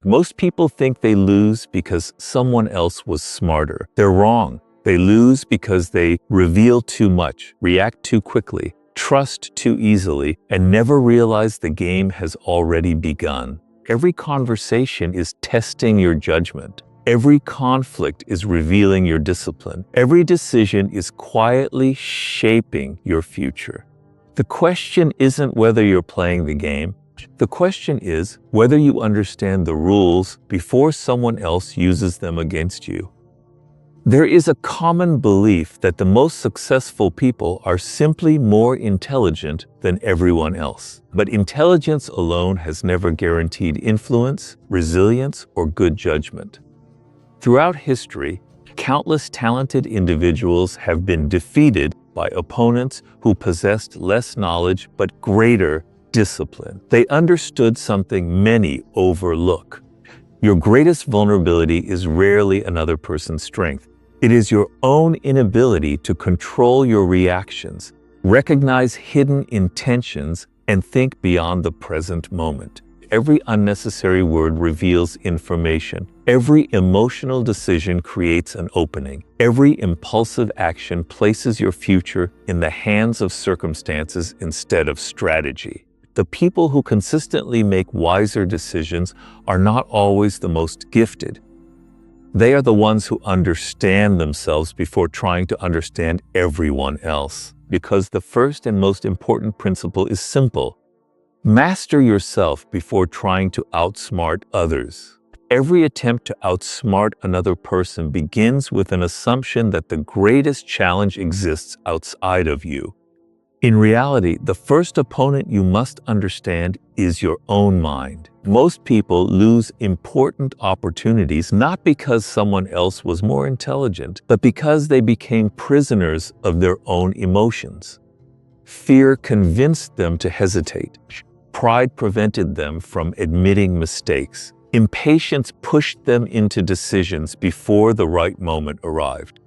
Most people think they lose because someone else was smarter. They're wrong. They lose because they reveal too much, react too quickly, trust too easily, and never realize the game has already begun. Every conversation is testing your judgment. Every conflict is revealing your discipline. Every decision is quietly shaping your future. The question isn't whether you're playing the game. The question is whether you understand the rules before someone else uses them against you. There is a common belief that the most successful people are simply more intelligent than everyone else. But intelligence alone has never guaranteed influence, resilience, or good judgment. Throughout history, countless talented individuals have been defeated by opponents who possessed less knowledge but greater discipline. They understood something many overlook. Your greatest vulnerability is rarely another person's strength. It is your own inability to control your reactions, recognize hidden intentions, and think beyond the present moment. Every unnecessary word reveals information. Every emotional decision creates an opening. Every impulsive action places your future in the hands of circumstances instead of strategy. The people who consistently make wiser decisions are not always the most gifted. They are the ones who understand themselves before trying to understand everyone else. Because the first and most important principle is simple. Master yourself before trying to outsmart others. Every attempt to outsmart another person begins with an assumption that the greatest challenge exists outside of you. In reality, the first opponent you must understand is your own mind. Most people lose important opportunities not because someone else was more intelligent, but because they became prisoners of their own emotions. Fear convinced them to hesitate. Pride prevented them from admitting mistakes. Impatience pushed them into decisions before the right moment arrived.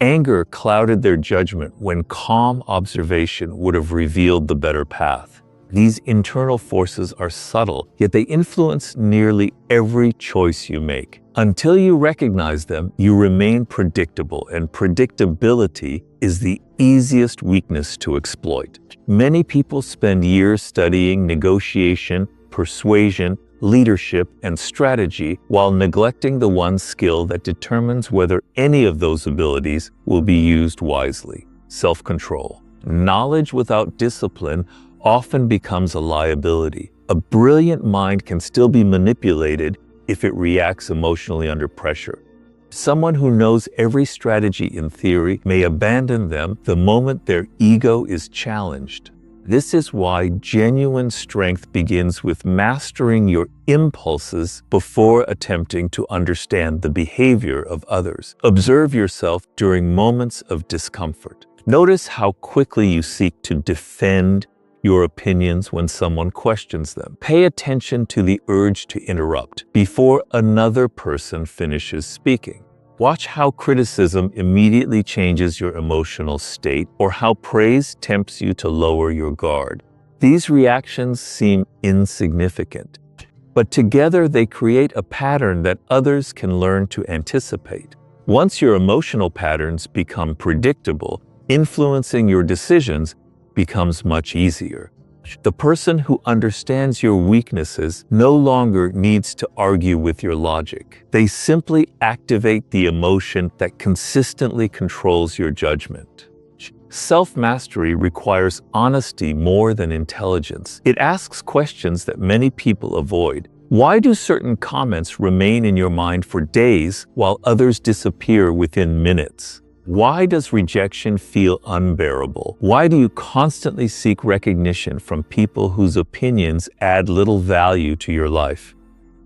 Anger clouded their judgment when calm observation would have revealed the better path. These internal forces are subtle, yet they influence nearly every choice you make. Until you recognize them, you remain predictable, and predictability is the easiest weakness to exploit. Many people spend years studying negotiation, persuasion, leadership, and strategy while neglecting the one skill that determines whether any of those abilities will be used wisely: self-control. Knowledge without discipline often becomes a liability. A brilliant mind can still be manipulated if it reacts emotionally under pressure. Someone who knows every strategy in theory may abandon them the moment their ego is challenged. This is why genuine strength begins with mastering your impulses before attempting to understand the behavior of others. Observe yourself during moments of discomfort. Notice how quickly you seek to defend your opinions when someone questions them. Pay attention to the urge to interrupt before another person finishes speaking. Watch how criticism immediately changes your emotional state, or how praise tempts you to lower your guard. These reactions seem insignificant, but together they create a pattern that others can learn to anticipate. Once your emotional patterns become predictable, influencing your decisions becomes much easier. The person who understands your weaknesses no longer needs to argue with your logic. They simply activate the emotion that consistently controls your judgment. Self-mastery requires honesty more than intelligence. It asks questions that many people avoid. Why do certain comments remain in your mind for days while others disappear within minutes? Why does rejection feel unbearable? Why do you constantly seek recognition from people whose opinions add little value to your life?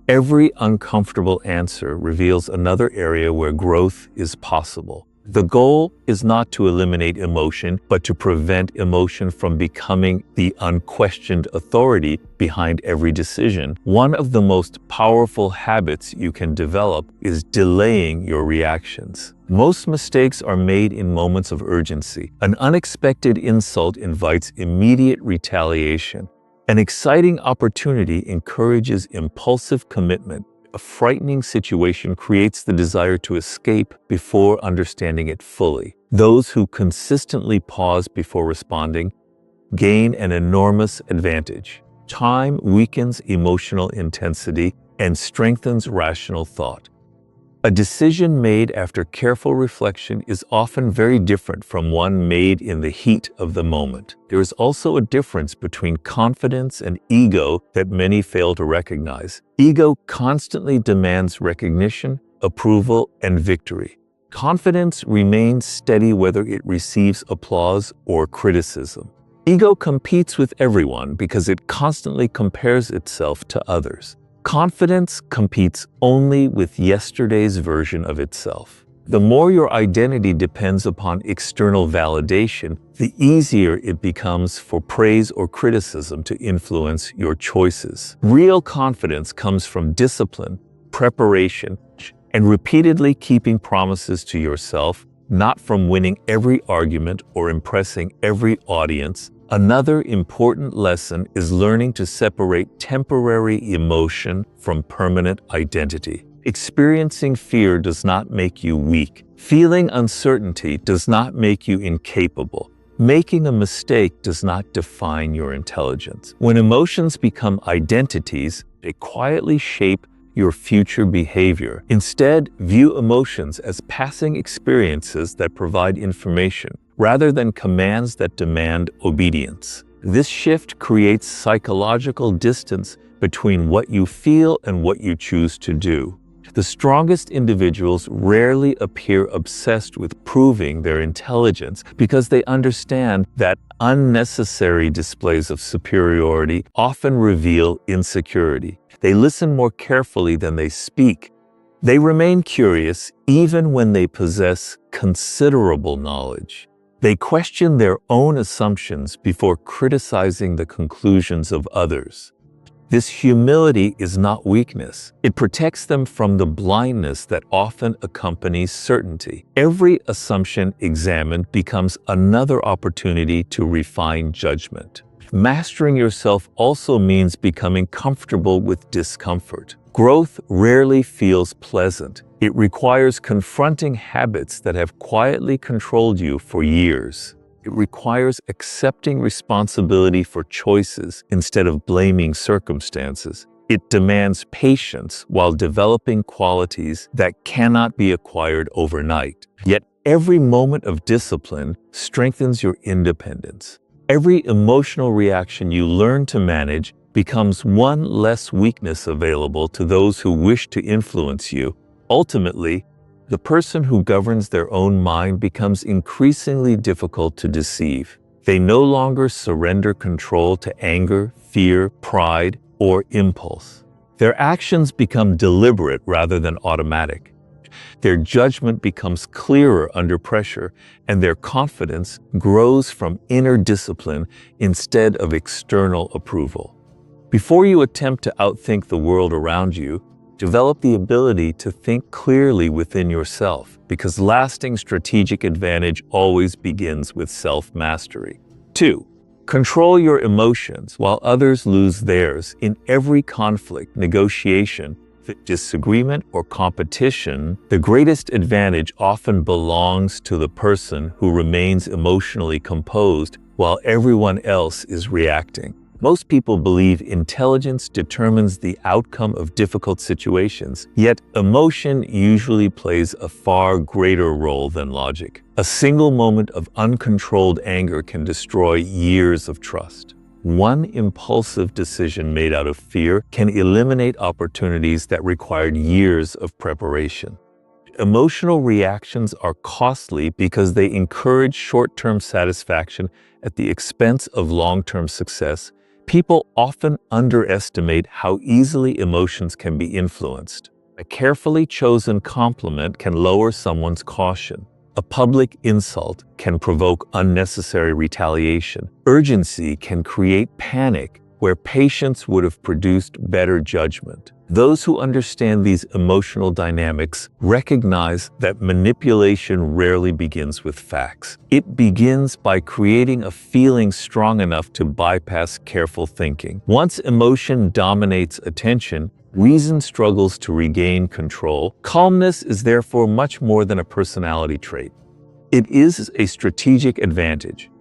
Every uncomfortable answer reveals another area where growth is possible. The goal is not to eliminate emotion, but to prevent emotion from becoming the unquestioned authority behind every decision. One of the most powerful habits you can develop is delaying your reactions. Most mistakes are made in moments of urgency. An unexpected insult invites immediate retaliation. An exciting opportunity encourages impulsive commitment. A frightening situation creates the desire to escape before understanding it fully. Those who consistently pause before responding gain an enormous advantage. Time weakens emotional intensity and strengthens rational thought. A decision made after careful reflection is often very different from one made in the heat of the moment. There is also a difference between confidence and ego that many fail to recognize. Ego constantly demands recognition, approval, and victory. Confidence remains steady whether it receives applause or criticism. Ego competes with everyone because it constantly compares itself to others. Confidence competes only with yesterday's version of itself. The more your identity depends upon external validation, the easier it becomes for praise or criticism to influence your choices. Real confidence comes from discipline, preparation, and repeatedly keeping promises to yourself, not from winning every argument or impressing every audience. Another important lesson is learning to separate temporary emotion from permanent identity. Experiencing fear does not make you weak. Feeling uncertainty does not make you incapable. Making a mistake does not define your intelligence. When emotions become identities, they quietly shape your future behavior. Instead, view emotions as passing experiences that provide information, rather than commands that demand obedience. This shift creates psychological distance between what you feel and what you choose to do. The strongest individuals rarely appear obsessed with proving their intelligence because they understand that unnecessary displays of superiority often reveal insecurity. They listen more carefully than they speak. They remain curious even when they possess considerable knowledge. They question their own assumptions before criticizing the conclusions of others. This humility is not weakness. It protects them from the blindness that often accompanies certainty. Every assumption examined becomes another opportunity to refine judgment. Mastering yourself also means becoming comfortable with discomfort. Growth rarely feels pleasant. It requires confronting habits that have quietly controlled you for years. It requires accepting responsibility for choices instead of blaming circumstances. It demands patience while developing qualities that cannot be acquired overnight. Yet every moment of discipline strengthens your independence. Every emotional reaction you learn to manage becomes one less weakness available to those who wish to influence you. Ultimately, the person who governs their own mind becomes increasingly difficult to deceive. They no longer surrender control to anger, fear, pride, or impulse. Their actions become deliberate rather than automatic. Their judgment becomes clearer under pressure, and their confidence grows from inner discipline instead of external approval. Before you attempt to outthink the world around you, develop the ability to think clearly within yourself, because lasting strategic advantage always begins with self-mastery. 2. Control your emotions while others lose theirs. In every conflict, negotiation, disagreement, or competition, the greatest advantage often belongs to the person who remains emotionally composed while everyone else is reacting. Most people believe intelligence determines the outcome of difficult situations, yet emotion usually plays a far greater role than logic. A single moment of uncontrolled anger can destroy years of trust. One impulsive decision made out of fear can eliminate opportunities that required years of preparation. Emotional reactions are costly because they encourage short-term satisfaction at the expense of long-term success. People often underestimate how easily emotions can be influenced. A carefully chosen compliment can lower someone's caution. A public insult can provoke unnecessary retaliation. Urgency can create panic where patience would have produced better judgment. Those who understand these emotional dynamics recognize that manipulation rarely begins with facts. It begins by creating a feeling strong enough to bypass careful thinking. Once emotion dominates attention, Reason struggles to regain control. Calmness is therefore much more than a personality trait. It is a strategic advantage.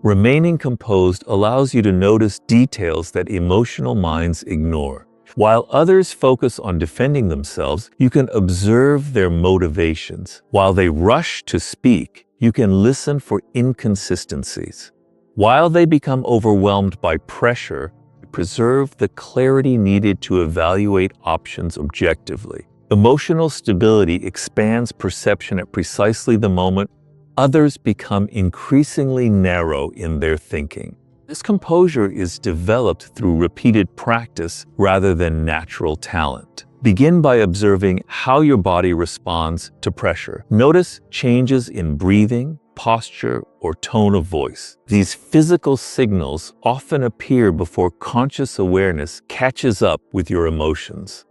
Remaining composed allows you to notice details that emotional minds ignore. While others focus on defending themselves, you can observe their motivations. While they rush to speak, you can listen for inconsistencies. While they become overwhelmed by pressure, preserve the clarity needed to evaluate options objectively. Emotional stability expands perception at precisely the moment others become increasingly narrow in their thinking. This composure is developed through repeated practice rather than natural talent. Begin by observing how your body responds to pressure. Notice changes in breathing, posture, or tone of voice. These physical signals often appear before conscious awareness catches up with your emotions.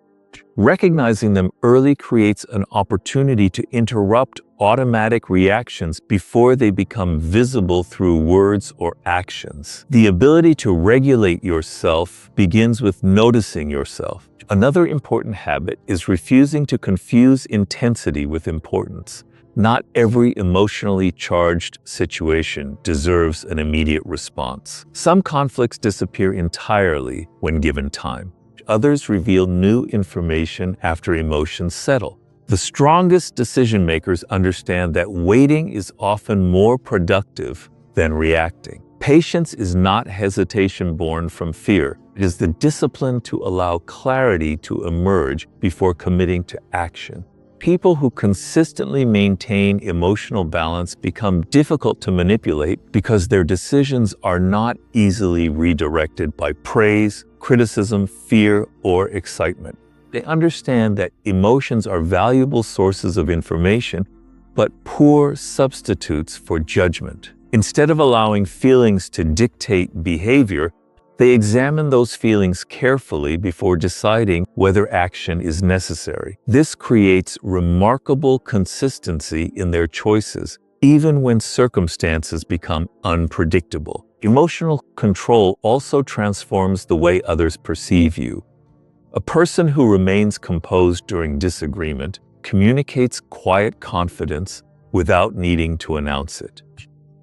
Recognizing them early creates an opportunity to interrupt automatic reactions before they become visible through words or actions. The ability to regulate yourself begins with noticing yourself. Another important habit is refusing to confuse intensity with importance. Not every emotionally charged situation deserves an immediate response. Some conflicts disappear entirely when given time. Others reveal new information after emotions settle. The strongest decision makers understand that waiting is often more productive than reacting. Patience is not hesitation born from fear. It is the discipline to allow clarity to emerge before committing to action. People who consistently maintain emotional balance become difficult to manipulate because their decisions are not easily redirected by praise, criticism, fear, or excitement. They understand that emotions are valuable sources of information, but poor substitutes for judgment. Instead of allowing feelings to dictate behavior, they examine those feelings carefully before deciding whether action is necessary. This creates remarkable consistency in their choices, even when circumstances become unpredictable. Emotional control also transforms the way others perceive you. A person who remains composed during disagreement communicates quiet confidence without needing to announce it.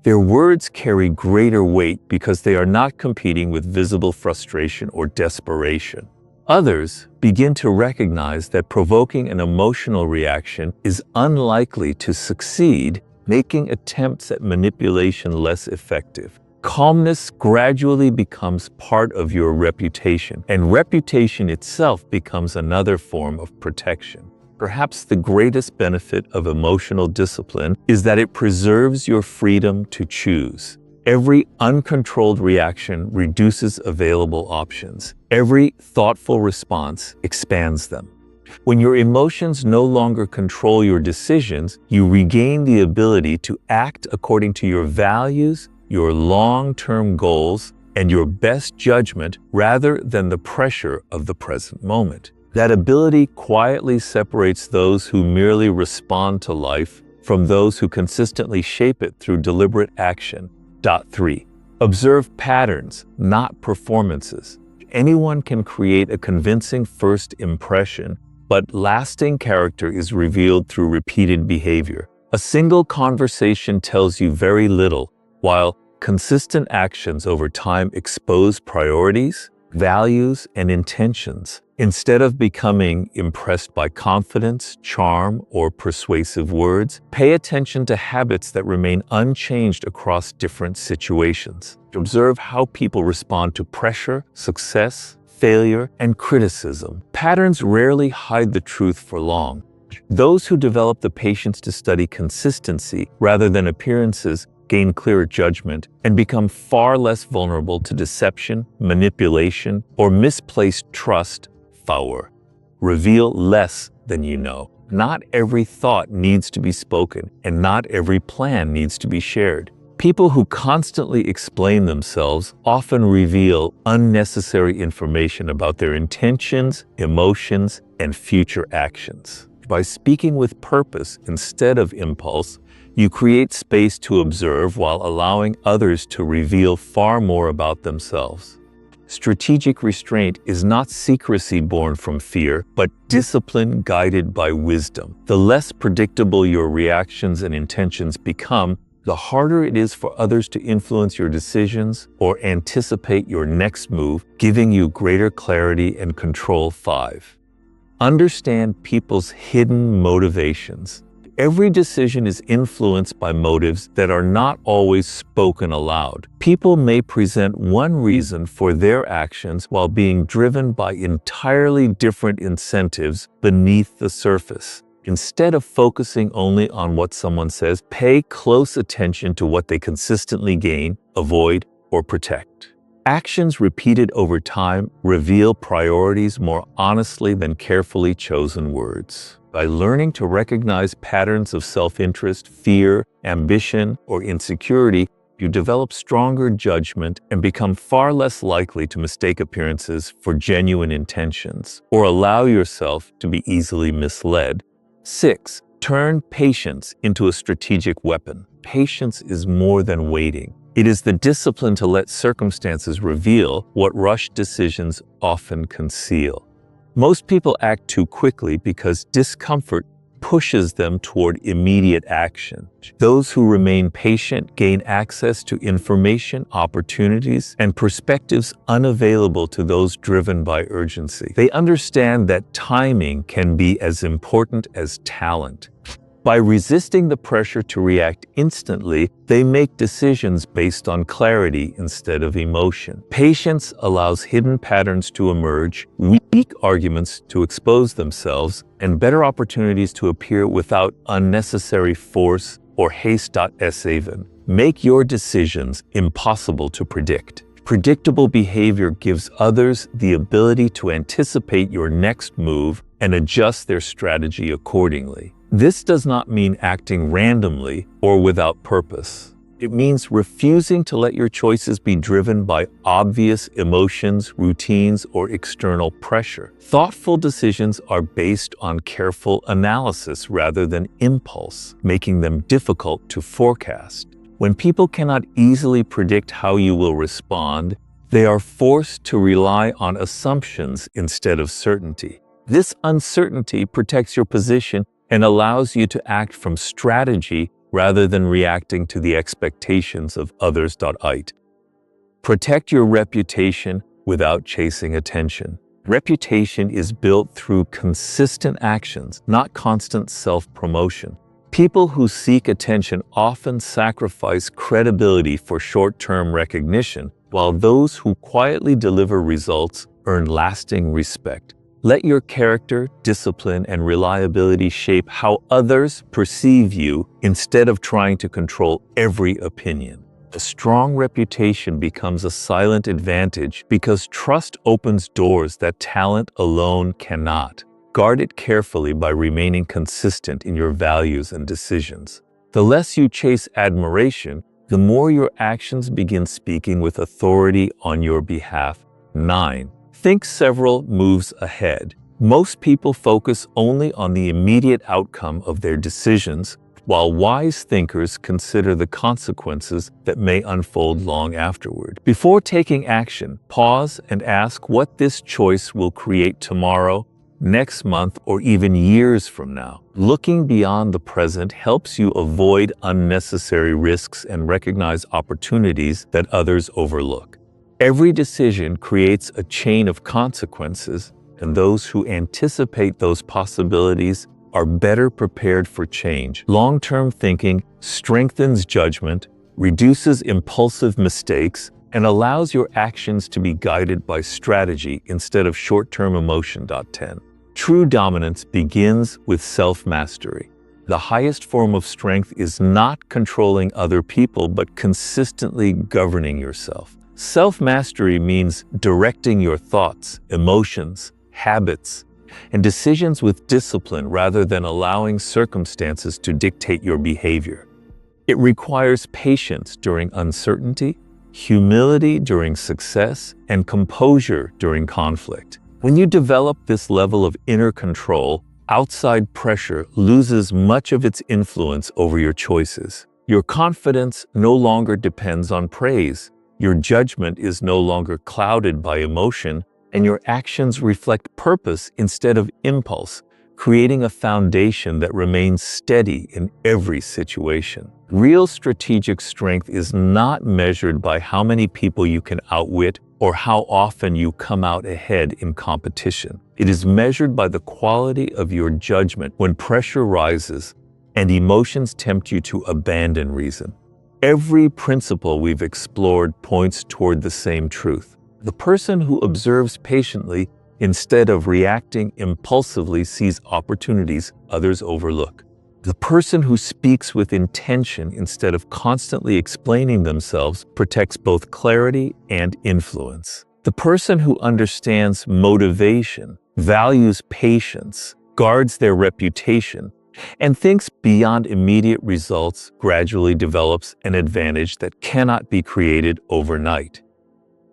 Their words carry greater weight because they are not competing with visible frustration or desperation. Others begin to recognize that provoking an emotional reaction is unlikely to succeed, making attempts at manipulation less effective. Calmness gradually becomes part of your reputation, and reputation itself becomes another form of protection. Perhaps the greatest benefit of emotional discipline is that it preserves your freedom to choose. Every uncontrolled reaction reduces available options. Every thoughtful response expands them. When your emotions no longer control your decisions, you regain the ability to act according to your values, your long-term goals, and your best judgment rather than the pressure of the present moment. That ability quietly separates those who merely respond to life from those who consistently shape it through deliberate action. 3. Observe patterns, not performances. Anyone can create a convincing first impression, but lasting character is revealed through repeated behavior. A single conversation tells you very little, while consistent actions over time expose priorities, values, and intentions. Instead of becoming impressed by confidence, charm, or persuasive words, pay attention to habits that remain unchanged across different situations. Observe how people respond to pressure, success, failure, and criticism. Patterns rarely hide the truth for long. Those who develop the patience to study consistency rather than appearances gain clearer judgment and become far less vulnerable to deception, manipulation, or misplaced trust. Reveal less than you know. Not every thought needs to be spoken, and not every plan needs to be shared. People who constantly explain themselves often reveal unnecessary information about their intentions, emotions, and future actions. By speaking with purpose instead of impulse, you create space to observe while allowing others to reveal far more about themselves. Strategic restraint is not secrecy born from fear, but discipline guided by wisdom. The less predictable your reactions and intentions become, the harder it is for others to influence your decisions or anticipate your next move, giving you greater clarity and control. 5. Understand people's hidden motivations. Every decision is influenced by motives that are not always spoken aloud. People may present one reason for their actions while being driven by entirely different incentives beneath the surface. Instead of focusing only on what someone says, pay close attention to what they consistently gain, avoid, or protect. Actions repeated over time reveal priorities more honestly than carefully chosen words. By learning to recognize patterns of self-interest, fear, ambition, or insecurity, you develop stronger judgment and become far less likely to mistake appearances for genuine intentions or allow yourself to be easily misled. 6. Turn patience into a strategic weapon. Patience is more than waiting. It is the discipline to let circumstances reveal what rushed decisions often conceal. Most people act too quickly because discomfort pushes them toward immediate action. Those who remain patient gain access to information, opportunities, and perspectives unavailable to those driven by urgency. They understand that timing can be as important as talent. By resisting the pressure to react instantly, they make decisions based on clarity instead of emotion. Patience allows hidden patterns to emerge, weak arguments to expose themselves, and better opportunities to appear without unnecessary force or haste. 7. Make your decisions impossible to predict. Predictable behavior gives others the ability to anticipate your next move and adjust their strategy accordingly. This does not mean acting randomly or without purpose. It means refusing to let your choices be driven by obvious emotions, routines, or external pressure. Thoughtful decisions are based on careful analysis rather than impulse, making them difficult to forecast. When people cannot easily predict how you will respond, they are forced to rely on assumptions instead of certainty. This uncertainty protects your position and allows you to act from strategy rather than reacting to the expectations of others. 8. Protect your reputation without chasing attention. Reputation is built through consistent actions, not constant self-promotion. People who seek attention often sacrifice credibility for short-term recognition, while those who quietly deliver results earn lasting respect. Let your character, discipline, and reliability shape how others perceive you instead of trying to control every opinion. A strong reputation becomes a silent advantage because trust opens doors that talent alone cannot. Guard it carefully by remaining consistent in your values and decisions. The less you chase admiration, the more your actions begin speaking with authority on your behalf. 9. Think several moves ahead. Most people focus only on the immediate outcome of their decisions, while wise thinkers consider the consequences that may unfold long afterward. Before taking action, pause and ask what this choice will create tomorrow, next month, or even years from now. Looking beyond the present helps you avoid unnecessary risks and recognize opportunities that others overlook. Every decision creates a chain of consequences, and those who anticipate those possibilities are better prepared for change. Long-term thinking strengthens judgment, reduces impulsive mistakes, and allows your actions to be guided by strategy instead of short-term emotion. 10. True dominance begins with self-mastery. The highest form of strength is not controlling other people, but consistently governing yourself. Self-mastery means directing your thoughts, emotions, habits, and decisions with discipline rather than allowing circumstances to dictate your behavior. It requires patience during uncertainty, humility during success, and composure during conflict. When you develop this level of inner control, outside pressure loses much of its influence over your choices. Your confidence no longer depends on praise. Your judgment is no longer clouded by emotion, and your actions reflect purpose instead of impulse, creating a foundation that remains steady in every situation. Real strategic strength is not measured by how many people you can outwit or how often you come out ahead in competition. It is measured by the quality of your judgment when pressure rises and emotions tempt you to abandon reason. Every principle we've explored points toward the same truth. The person who observes patiently instead of reacting impulsively sees opportunities others overlook. The person who speaks with intention instead of constantly explaining themselves protects both clarity and influence. The person who understands motivation, values patience, guards their reputation, and thinks beyond immediate results gradually develops an advantage that cannot be created overnight.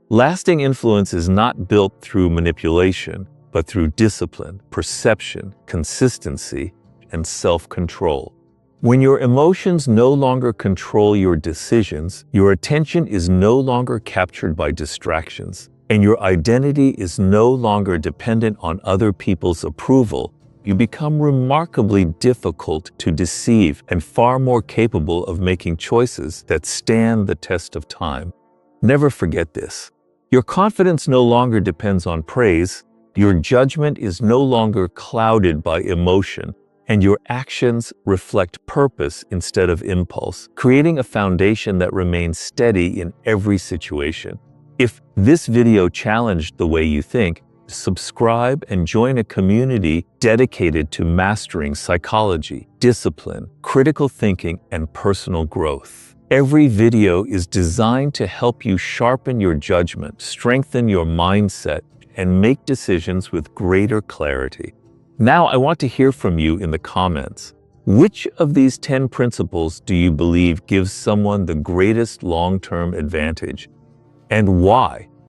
Lasting influence is not built through manipulation, but through discipline, perception, consistency, and self-control. When your emotions no longer control your decisions, your attention is no longer captured by distractions, and your identity is no longer dependent on other people's approval, you become remarkably difficult to deceive and far more capable of making choices that stand the test of time. Never forget this. Your confidence no longer depends on praise, your judgment is no longer clouded by emotion, and your actions reflect purpose instead of impulse, creating a foundation that remains steady in every situation. If this video challenged the way you think, subscribe and join a community dedicated to mastering psychology, discipline, critical thinking, and personal growth. Every video is designed to help you sharpen your judgment, strengthen your mindset, and make decisions with greater clarity. Now, I want to hear from you in the comments. Which of these 10 principles do you believe gives someone the greatest long-term advantage? And why?